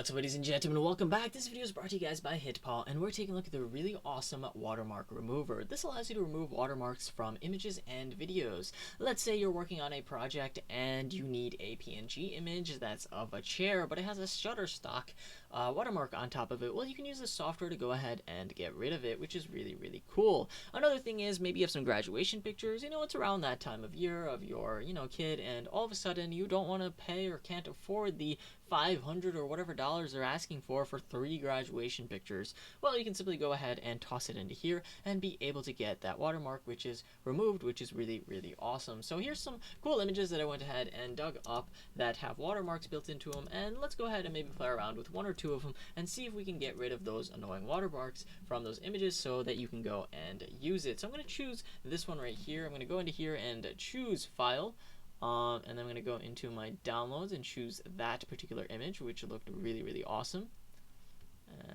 What's up, ladies and gentlemen, welcome back. This video is brought to you guys by HitPaw, and we're taking a look at the really awesome Watermark Remover. This allows you to remove watermarks from images and videos. Let's say you're working on a project and you need a PNG image that's of a chair, but it has a Shutterstock watermark on top of it. Well, you can use this software to go ahead and get rid of it, which is really cool. Another thing is maybe you have some graduation pictures. It's around that time of year of your kid, and all of a sudden you don't want to pay or can't afford the $500 or whatever dollars they're asking for 3 graduation pictures. Well, you can simply go ahead and toss it into here and be able to get that watermark, which is removed, which is really awesome. So here's some cool images that I went ahead and dug up that have watermarks built into them, and let's go ahead and maybe play around with 1 or 2 of them and see if we can get rid of those annoying watermarks from those images so that you can go and use it. So I'm going to choose this one right here. I'm going to go into here and choose File. And then I'm going to go into my downloads and choose that particular image, which looked really awesome.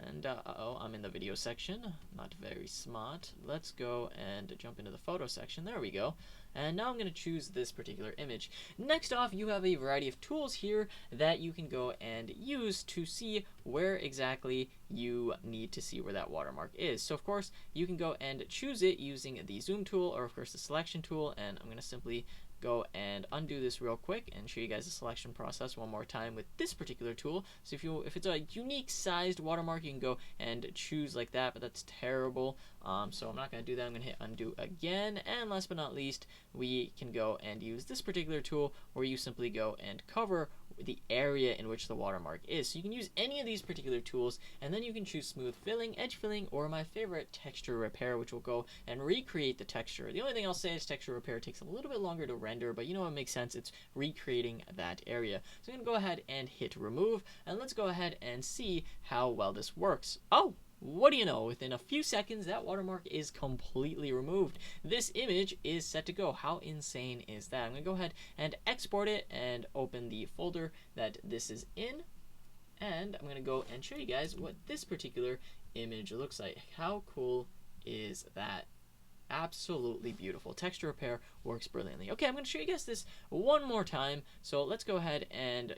And I'm in the video section. Not very smart. Let's go and jump into the photo section. There we go. And now I'm going to choose this particular image. Next off, you have a variety of tools here that you can go and use to see where exactly you need to see where that watermark is. So of course, you can go and choose it using the zoom tool or of course the selection tool, and I'm going to simply go and undo this real quick and show you guys the selection process one more time with this particular tool. So if it's a unique sized watermark, you can go and choose like that, but that's terrible. So I'm not going to do that. I'm going to hit undo again, and last but not least, we can go and use this particular tool where you simply go and cover the area in which the watermark is. So you can use any of these particular tools, and then you can choose smooth filling, edge filling, or my favorite, texture repair, which will go and recreate the texture. The only thing I'll say is texture repair takes a little bit longer to render, but it makes sense. It's recreating that area. So I'm going to go ahead and hit remove, and let's go ahead and see how well this works. Oh! What do you know? Within a few seconds, that watermark is completely removed. This image is set to go. How insane is that? I'm going to go ahead and export it and open the folder that this is in. And I'm going to go and show you guys what this particular image looks like. How cool is that? Absolutely beautiful. Texture repair works brilliantly. Okay, I'm going to show you guys this one more time. So let's go ahead and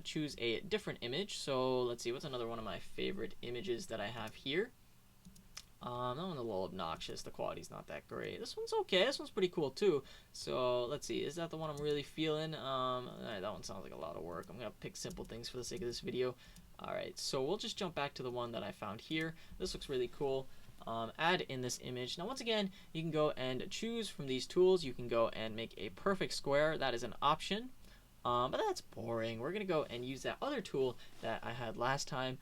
choose a different image. So let's see, what's another one of my favorite images that I have here? That one's a little obnoxious. The quality's not that great. This one's okay. This one's pretty cool too. So let's see, is that the one I'm really feeling? That one sounds like a lot of work. I'm going to pick simple things for the sake of this video. Alright, so we'll just jump back to the one that I found here. This looks really cool. Add in this image. Now once again, you can go and choose from these tools. You can go and make a perfect square. That is an option, but that's boring. We're gonna go and use that other tool that I had last time.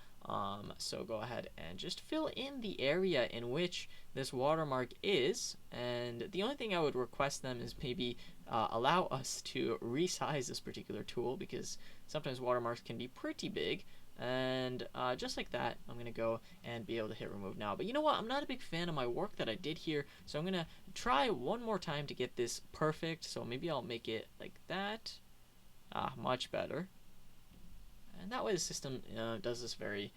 So go ahead and just fill in the area in which this watermark is, and the only thing I would request them is maybe allow us to resize this particular tool, because sometimes watermarks can be pretty big. And just like that, I'm going to go and be able to hit remove now. But you know what? I'm not a big fan of my work that I did here, so I'm going to try one more time to get this perfect. So maybe I'll make it like that. Much better. And that way the system does this very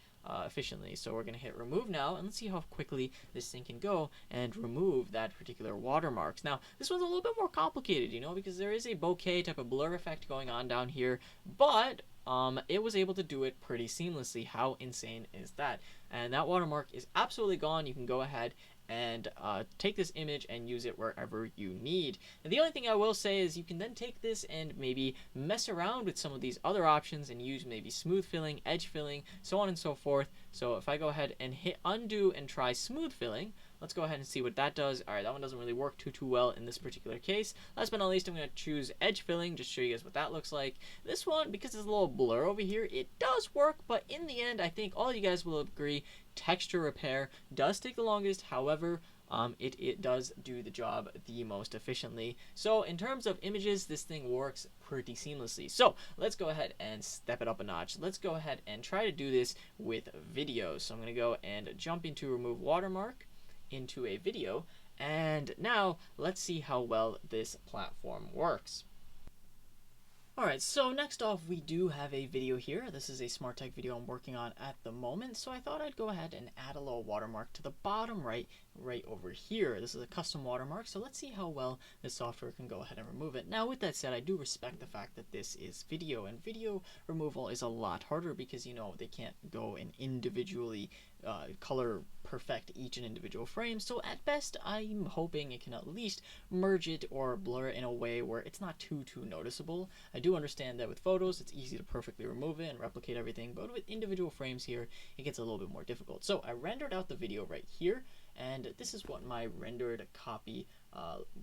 efficiently. So we're going to hit remove now, and let's see how quickly this thing can go and remove that particular watermarks. Now, this one's a little bit more complicated, because there is a bokeh type of blur effect going on down here, but it was able to do it pretty seamlessly. How insane is that? And that watermark is absolutely gone. You can go ahead and take this image and use it wherever you need. And the only thing I will say is you can then take this and maybe mess around with some of these other options and use maybe smooth filling, edge filling, so on and so forth. So if I go ahead and hit undo and try smooth filling, let's go ahead and see what that does. Alright, that one doesn't really work too well in this particular case. Last but not least, I'm going to choose edge filling, just to show you guys what that looks like. This one, because there's a little blur over here, it does work, but in the end, I think all you guys will agree, texture repair does take the longest. However, it does do the job the most efficiently. So in terms of images, this thing works pretty seamlessly. So let's go ahead and step it up a notch. Let's go ahead and try to do this with video. So I'm going to go and jump into remove watermark, into a video, and now let's see how well this platform works. Alright, so next off we do have a video here. This is a smart tech video I'm working on at the moment, so I thought I'd go ahead and add a little watermark to the bottom right over here. This is a custom watermark, so let's see how well this software can go ahead and remove it. Now with that said, I do respect the fact that this is video, and video removal is a lot harder because, you know, they can't go and individually color perfect each and individual frame. So at best, I'm hoping it can at least merge it or blur it in a way where it's not too noticeable. I do understand that with photos, it's easy to perfectly remove it and replicate everything, but with individual frames here, it gets a little bit more difficult. So I rendered out the video right here, and this is what my rendered copy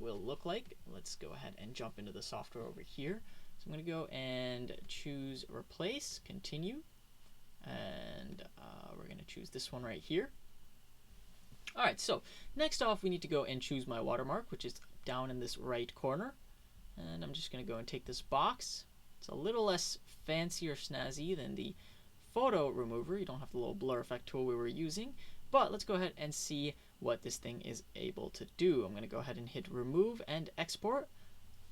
will look like. Let's go ahead and jump into the software over here. So I'm going to go and choose replace, continue, and we're going to choose this one right here. Alright, so next off we need to go and choose my watermark, which is down in this right corner. And I'm just going to go and take this box. It's a little less fancy or snazzy than the photo remover. You don't have the little blur effect tool we were using. But let's go ahead and see what this thing is able to do. I'm going to go ahead and hit remove and export.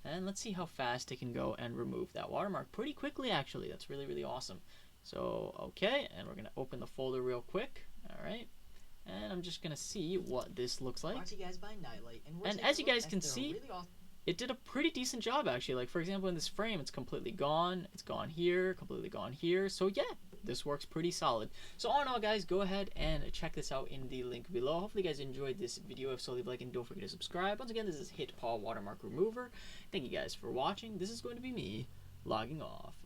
And let's see how fast it can go and remove that watermark. Pretty quickly, actually. That's really awesome. So, okay, and we're going to open the folder real quick. Alright. And I'm just going to see what this looks like. Brought to you guys by Nightlight, and as you guys can see, it did a pretty decent job actually. Like for example in this frame, it's completely gone. It's gone here, completely gone here. So yeah, this works pretty solid. So all in all guys, go ahead and check this out in the link below. Hopefully you guys enjoyed this video. If so, leave a like and don't forget to subscribe. Once again, this is HitPaw Watermark Remover. Thank you guys for watching. This is going to be me logging off.